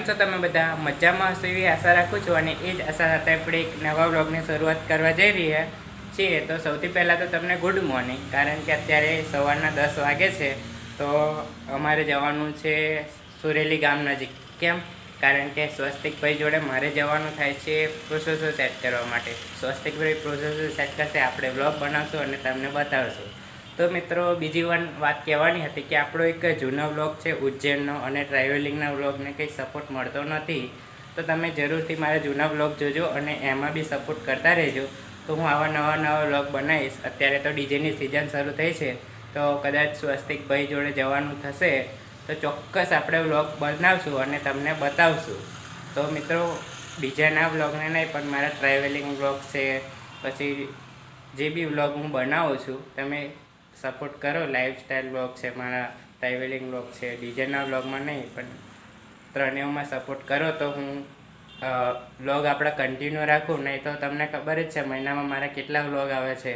છો તમે બધા? મજામાં હશો એવી આશા રાખું છું અને એ જ આશા સાથે આપણે એક નવા વ્લોગની શરૂઆત કરવા જઈ રહ્યા છીએ. તો સૌથી પહેલાં તો તમને ગુડ મોર્નિંગ, કારણ કે અત્યારે સવારના 10 વાગે છે. તો અમારે જવાનું છે સુરેલી ગામ નજીક. કેમ? કારણ કે સ્વસ્તિકભાઈ જોડે મારે જવાનું થાય છે પ્રોસેસર સેટ કરવા માટે. સ્વસ્તિકભાઈ પ્રોસેસર સેટ કરશે, આપણે વ્લોગ બનાવશું અને તમને બતાવશું. તો મિત્રો, બીજી વાત કહેવાની હતી કે આપણો એક જૂનો વ્લોગ છે ઉજ્જૈનનો અને ટ્રાવેલિંગના વ્લોગને કંઈ સપોર્ટ મળતો નથી. તો તમે જરૂરથી મારા જૂના વ્લોગ જોજો અને એમાં બી સપોર્ટ કરતા રહેજો. તો હું આવા નવા વ્લોગ બનાવીશ. અત્યારે તો ડીજેની સિઝન શરૂ થઈ છે, તો કદાચ સ્વસ્તિકભાઈ જોડે જવાનું થશે તો ચોક્કસ આપણે વ્લોગ બનાવશું અને તમને બતાવશું. તો મિત્રો, બીજાના વ્લોગને નહીં પણ મારા ટ્રાવેલિંગ વ્લોગ છે, પછી જે બી વ્લોગ હું બનાવું છું તમે સપોર્ટ કરો. લાઈફસ્ટાઈલ વ્લોગ છે, મારા ટ્રાવેલિંગ વ્લોગ છે, ડીજેના વ્લોગમાં નહીં પણ ત્રણેયમાં સપોર્ટ કરો તો હું વ્લોગ આપણા કન્ટિન્યુ રાખું. નહીં તો તમને ખબર જ છે મહિનામાં મારા કેટલા વ્લોગ આવે છે.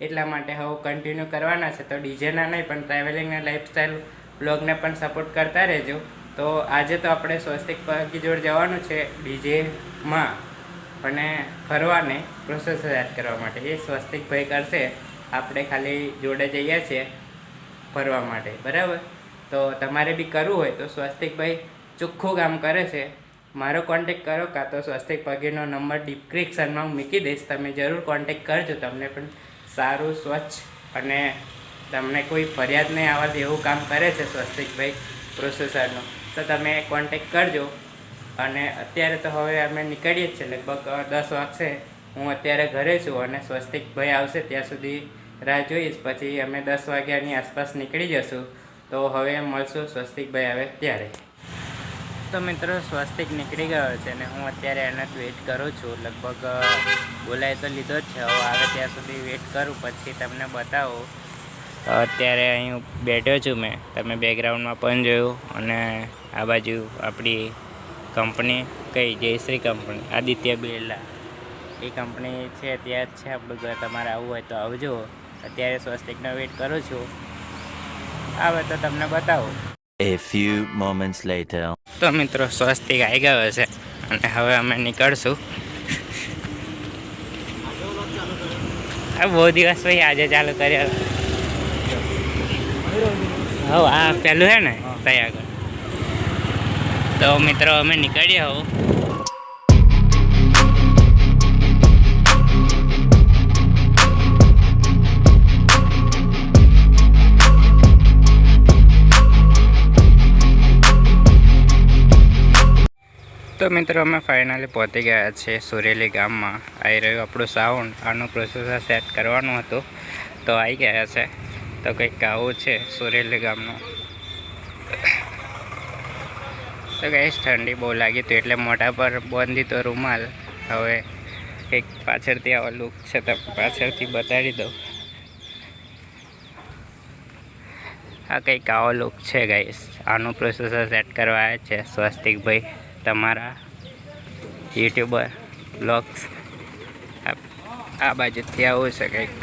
એટલા માટે હવે કન્ટિન્યુ કરવાના છે. તો ડીજેના નહીં પણ ટ્રાવેલિંગના લાઈફસ્ટાઈલ વ્લોગને પણ સપોર્ટ કરતા રહેજો. તો આજે તો આપણે સ્વસ્તિકભાઈ જોડે જવાનું છે ડીજેમાં અને ફરવાને પ્રોસેસર યાદ કરવા માટે. એ સ્વસ્તિકભાઈ કરશે, આપણે ખાલી જોડે જઈએ છીએ ફરવા માટે, બરાબર? તો તમારે બી કરવું હોય તો સ્વસ્તિકભાઈ ચોખ્ખું કામ કરે છે. મારો કોન્ટેક કરો, કાં તો સ્વસ્તિકભાઈનો નંબર ડિસ્ક્રિપ્શનમાં હું મૂકી દઈશ. તમે જરૂર કોન્ટેક કરજો. તમને પણ સારું, સ્વચ્છ અને તમને કોઈ ફરિયાદ નહીં આવવા દે એવું કામ કરે છે સ્વસ્તિકભાઈ પ્રોસેસરનું. તો તમે કોન્ટેક કરજો. અને અત્યારે તો હવે અમે નીકળીએ જ છીએ, લગભગ 10 વાગશે. હું અત્યારે ઘરે છું અને સ્વસ્તિકભાઈ આવશે ત્યાં સુધી રાહ જોઈશ. પછી અમે 10 વાગ્યાની આસપાસ નીકળી જશું. તો હવે મળશું સ્વસ્તિકભાઈ આવે ત્યારે. તો મિત્રો, સ્વસ્તિક નીકળી ગયો છે અને હું અત્યારે એને વેઇટ કરું છું. લગભગ બોલાય તો લીધો જ છે, હવે આવે ત્યાં સુધી વેઇટ કરું, પછી તમને બતાવું. અત્યારે અહીં બેઠો છું મેં, તમે બેકગ્રાઉન્ડમાં પણ જોયું. અને આ બાજુ આપણી કંપની કઈ જયશ્રી કંપની, આદિત્ય બિરલા એ કંપની છે, ત્યાં જ છે આપણું ઘર. તમારે આવવું હોય તો આવજો. અત્યારે સ્વસ્તિકનો વેઇટ કરું છું, આવે તો તમને બતાવું. A few moments later. તો મિત્રો, સ્વસ્તિક આવી ગયો છે અને હવે અમે નીકળશું. આ બહુ દિવસ પછી આજે ચાલુ કર્યો. હવે આ પહેલું છે ને ત્યાં આગળ. તો મિત્રો, અમે નીકળીએ હવે. તો મિત્રો, અમે ફાઇનલી પહોંચી ગયા છે સુરેલી ગામમાં. આવી રહ્યું આપણું સાઉન્ડ. આનું પ્રોસેસર સેટ કરવાનું હતું તો આવી ગયા છે. તો કંઈક આવું છે સુરેલી ગામનું. તો કંઈ ઠંડી બહુ લાગી હતી એટલે મોઢા પર બાંધી તો રૂમાલ. હવે કંઈક પાછળથી આવો લુક છે તો પાછળથી બતાડી દઉં. આ કંઈક આવો લુક છે ગાઈસ. આનું પ્રોસેસર સેટ કરવા આવ્યા છે સ્વસ્તિકભાઈ, તમારા યુટ્યુબર બ્લોગ્સ. આ બાજુથી આવું છે કંઈક.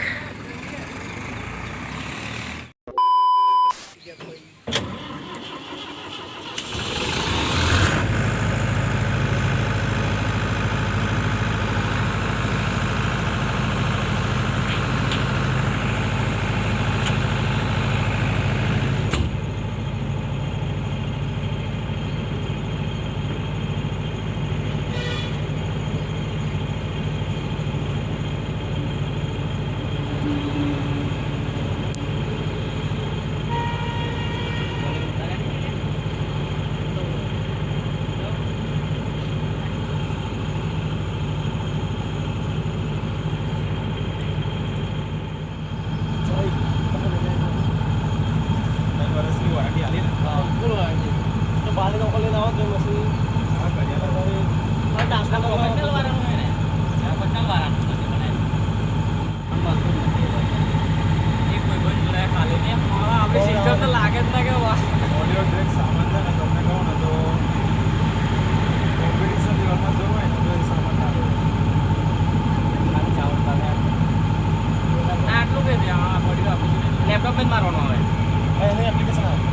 લેપટોપ જ મારવાનો આવે. એની એપ્લિકેશન આવે.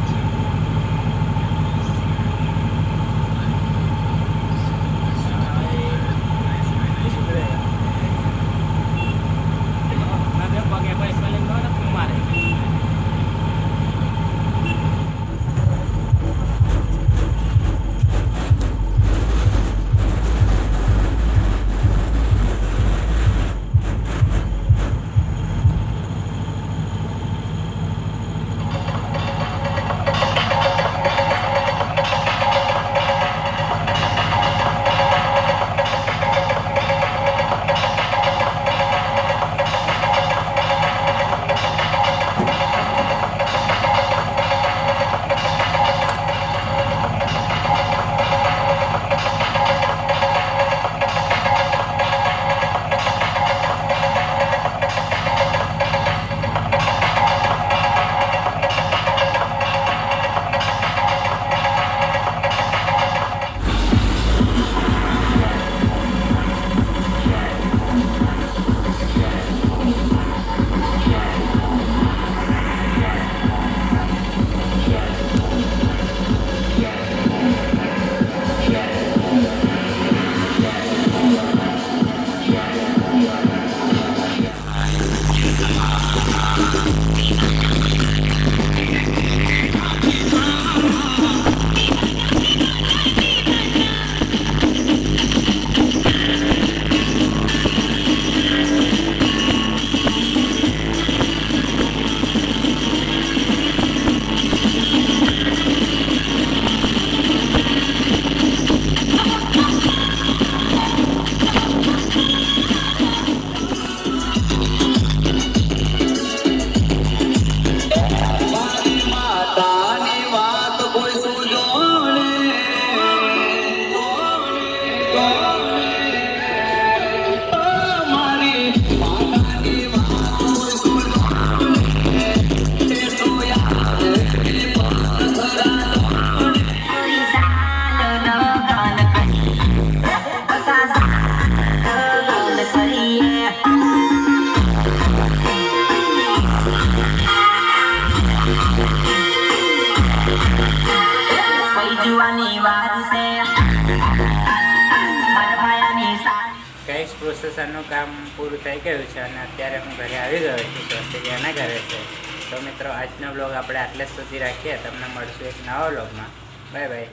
કઈ પ્રોસેસરનું કામ પૂરું થઈ ગયું છે અને અત્યારે હું ઘરે આવી ગયો છું. સ્વસ્તિકના ઘરે છે. તો મિત્રો આજનો બ્લોગ આપણે આટલે જ સુધી રાખીએ. તમને મળશું એક નવા બ્લોગમાં. Bye bye.